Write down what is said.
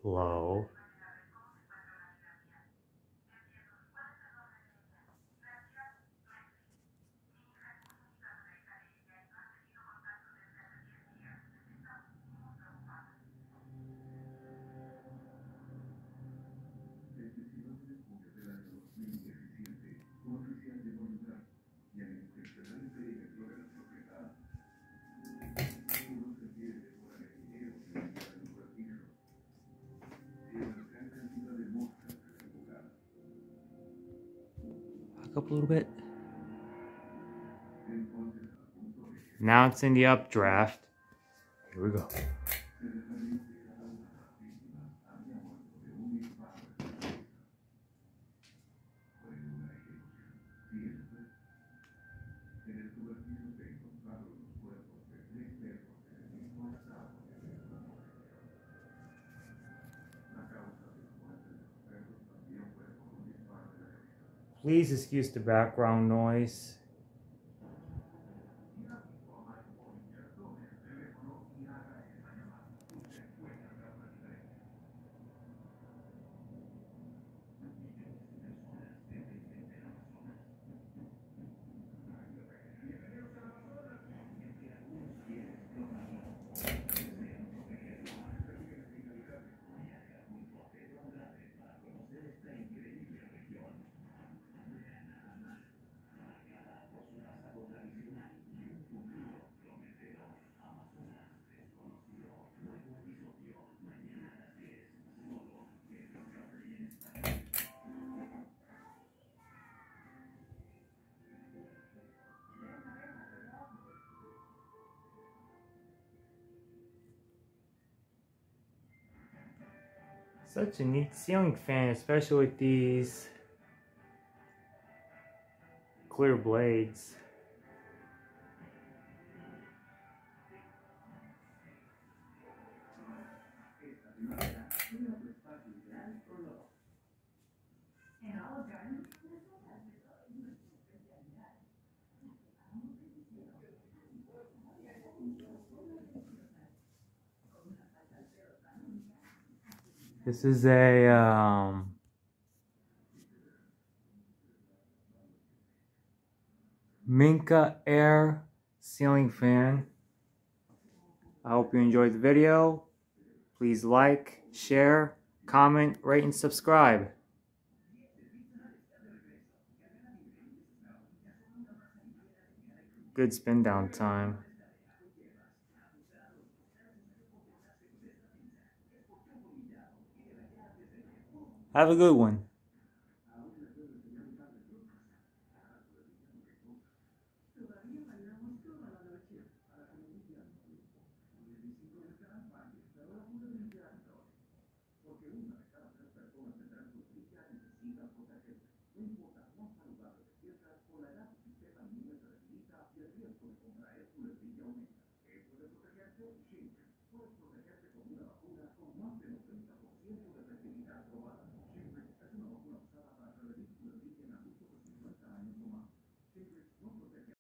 Low. Back up a little bit. Now it's in the updraft. Here we go. Please excuse the background noise. Such a neat ceiling fan, especially with these clear blades. This is a Minka Air ceiling fan. I hope you enjoyed the video. Please like, share, comment, rate, and subscribe. Good spin down time. Have a good one.